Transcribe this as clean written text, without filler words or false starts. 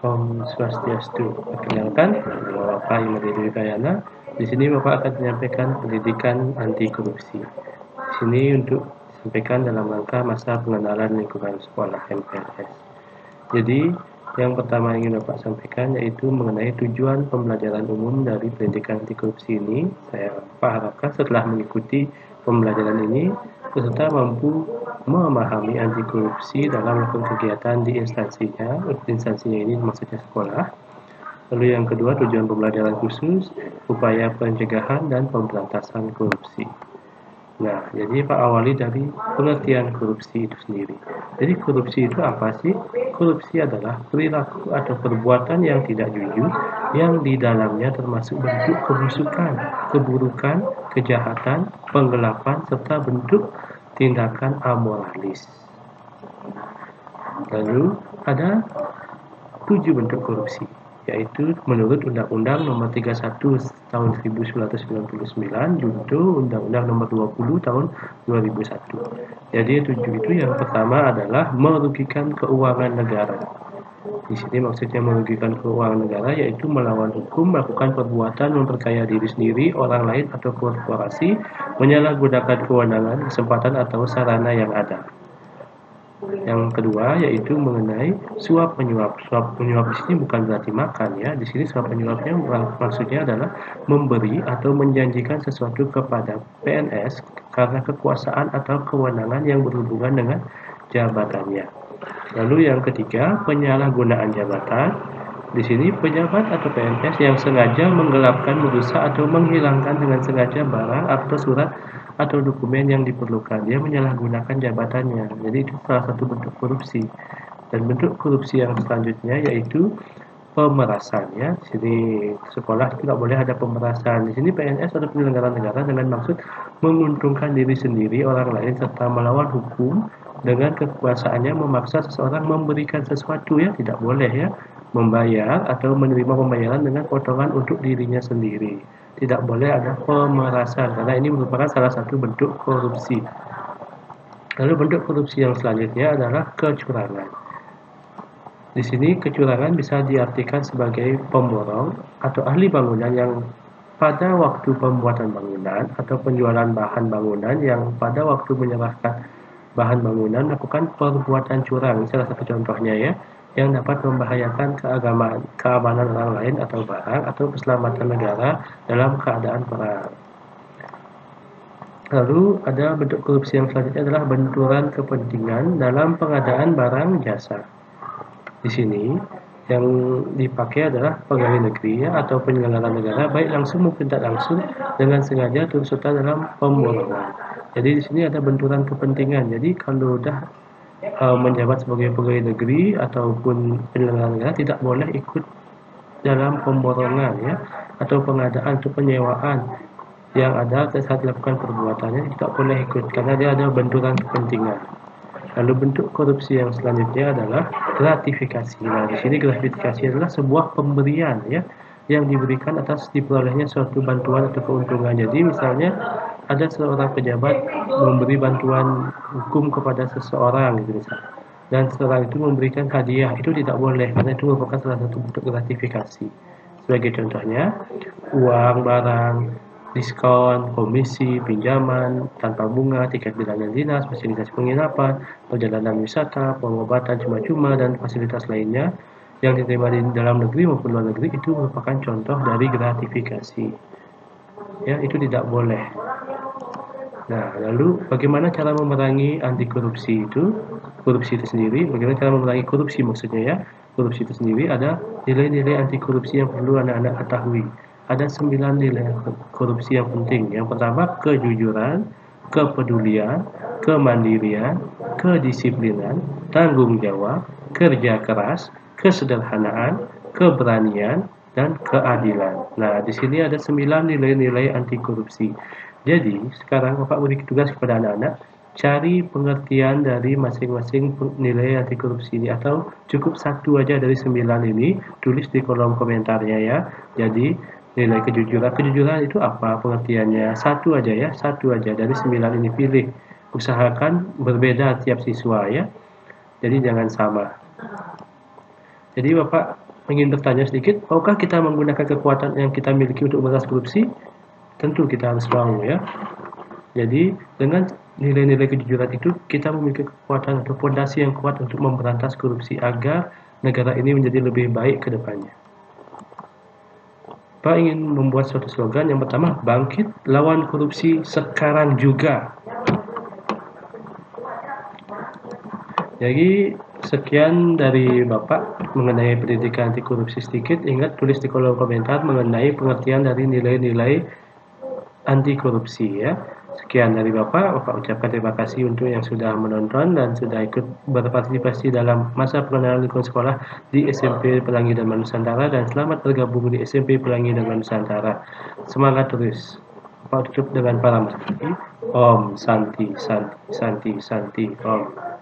Om Swastiastu. Perkenalkan, nama Bapak Imadi Dwi Kayana. Di sini Bapak akan menyampaikan pendidikan anti korupsi. Di sini untuk disampaikan dalam rangka masa pengenalan lingkungan sekolah MPLS. Jadi, yang pertama ingin Bapak sampaikan yaitu mengenai tujuan pembelajaran umum dari pendidikan anti korupsi ini. Bapak harapkan setelah mengikuti pembelajaran ini, peserta mampu memahami anti korupsi dalam melakukan kegiatan di instansinya. Instansinya ini maksudnya sekolah. Lalu yang kedua, tujuan pembelajaran khusus, upaya pencegahan dan pemberantasan korupsi. Nah, jadi Pak awali dari pengertian korupsi itu sendiri. Jadi korupsi itu apa sih? Korupsi adalah perilaku atau perbuatan yang tidak jujur yang di dalamnya termasuk bentuk kebusukan, keburukan, kejahatan, penggelapan, serta bentuk tindakan amoralis. Lalu ada 7 bentuk korupsi, yaitu menurut Undang-Undang Nomor 31 Tahun 1999 junto Undang-Undang Nomor 20 Tahun 2001. Jadi 7 itu yang pertama adalah merugikan keuangan negara. Di sini maksudnya merugikan keuangan negara yaitu melawan hukum, melakukan perbuatan memperkaya diri sendiri, orang lain atau korporasi, menyalahgunakan kewenangan, kesempatan atau sarana yang ada. Yang kedua yaitu mengenai suap menyuap. Suap menyuap di sini bukan berarti makan ya. Di sini suap menyuapnya maksudnya adalah memberi atau menjanjikan sesuatu kepada PNS karena kekuasaan atau kewenangan yang berhubungan dengan jabatannya. Lalu yang ketiga, penyalahgunaan jabatan. Di sini pejabat atau PNS yang sengaja menggelapkan, merusak atau menghilangkan dengan sengaja barang atau surat atau dokumen yang diperlukan. Dia menyalahgunakan jabatannya. Jadi itu salah satu bentuk korupsi. Dan bentuk korupsi yang selanjutnya yaitu pemerasan ya. Di sini sekolah tidak boleh ada pemerasan. Di sini PNS atau penyelenggara negara dengan maksud menguntungkan diri sendiri, orang lain serta melawan hukum dengan kekuasaannya memaksa seseorang memberikan sesuatu ya, tidak boleh ya, membayar atau menerima pembayaran dengan potongan untuk dirinya sendiri. Tidak boleh ada pemerasan karena ini merupakan salah satu bentuk korupsi. Lalu bentuk korupsi yang selanjutnya adalah kecurangan. Di sini kecurangan bisa diartikan sebagai pemborong atau ahli bangunan yang pada waktu pembuatan bangunan atau penjualan bahan bangunan yang pada waktu menyerahkan bahan bangunan melakukan perbuatan curang. Salah satu contohnya ya, yang dapat membahayakan keamanan orang lain atau barang atau keselamatan negara dalam keadaan perang. Lalu ada bentuk korupsi yang selanjutnya adalah benturan kepentingan dalam pengadaan barang jasa. Di sini yang dipakai adalah pegawai negeri ya, atau penyelenggara negara baik langsung maupun tidak langsung dengan sengaja turut serta dalam pemborongan. Jadi di sini ada benturan kepentingan. Jadi kalau sudah menjabat sebagai pegawai negeri ataupun penyelenggara negara tidak boleh ikut dalam pemborongan ya atau pengadaan atau penyewaan yang ada saat dilakukan perbuatannya tidak boleh ikut karena dia ada benturan kepentingan. Lalu bentuk korupsi yang selanjutnya adalah gratifikasi. Nah, di sini gratifikasi adalah sebuah pemberian ya yang diberikan atas diperolehnya suatu bantuan atau keuntungan. Jadi misalnya ada seorang pejabat memberi bantuan hukum kepada seseorang gitu misalnya. Dan seorang itu memberikan hadiah, itu tidak boleh karena itu merupakan salah satu bentuk gratifikasi. Sebagai contohnya, uang, barang, diskon, komisi, pinjaman, tanpa bunga, tiket bilangnya dinas, fasilitas penginapan, perjalanan wisata, pengobatan cuma-cuma, dan fasilitas lainnya yang diterima di dalam negeri maupun luar negeri itu merupakan contoh dari gratifikasi. Ya, itu tidak boleh. Nah, lalu bagaimana cara memerangi anti korupsi itu? Korupsi itu sendiri, bagaimana cara memerangi korupsi maksudnya ya? Korupsi itu sendiri ada nilai-nilai anti korupsi yang perlu anak-anak ketahui. Ada 9 nilai korupsi yang penting. Yang pertama, kejujuran, kepedulian, kemandirian, kedisiplinan, tanggung jawab, kerja keras, kesederhanaan, keberanian, dan keadilan. Nah, di sini ada 9 nilai-nilai anti korupsi. Jadi, sekarang Bapak beri tugas kepada anak-anak, cari pengertian dari masing-masing nilai anti korupsi ini, atau cukup satu aja dari 9 ini, tulis di kolom komentarnya ya. Jadi, nilai kejujuran itu apa pengertiannya? Satu aja ya, satu aja dari 9 ini pilih. Usahakan berbeda tiap siswa ya. Jadi jangan sama. Jadi Bapak ingin bertanya sedikit, maukah kita menggunakan kekuatan yang kita miliki untuk memberantas korupsi? Tentu kita harus mau ya. Jadi dengan nilai-nilai kejujuran itu kita memiliki kekuatan atau fondasi yang kuat untuk memberantas korupsi agar negara ini menjadi lebih baik ke depannya. Pak ingin membuat suatu slogan. Yang pertama, bangkit lawan korupsi sekarang juga. Jadi sekian dari Bapak mengenai pendidikan anti korupsi sedikit. Ingat tulis di kolom komentar mengenai pengertian dari nilai-nilai anti korupsi ya. Sekian dari Bapak ucapkan terima kasih untuk yang sudah menonton dan sudah ikut berpartisipasi dalam masa pengenalan lingkungan sekolah di SMP Pelangi Dharma Nusantara, dan selamat bergabung di SMP Pelangi Dharma Nusantara. Semangat terus. Bapak tutup dengan para Om Santi Santi Santi Santi Om.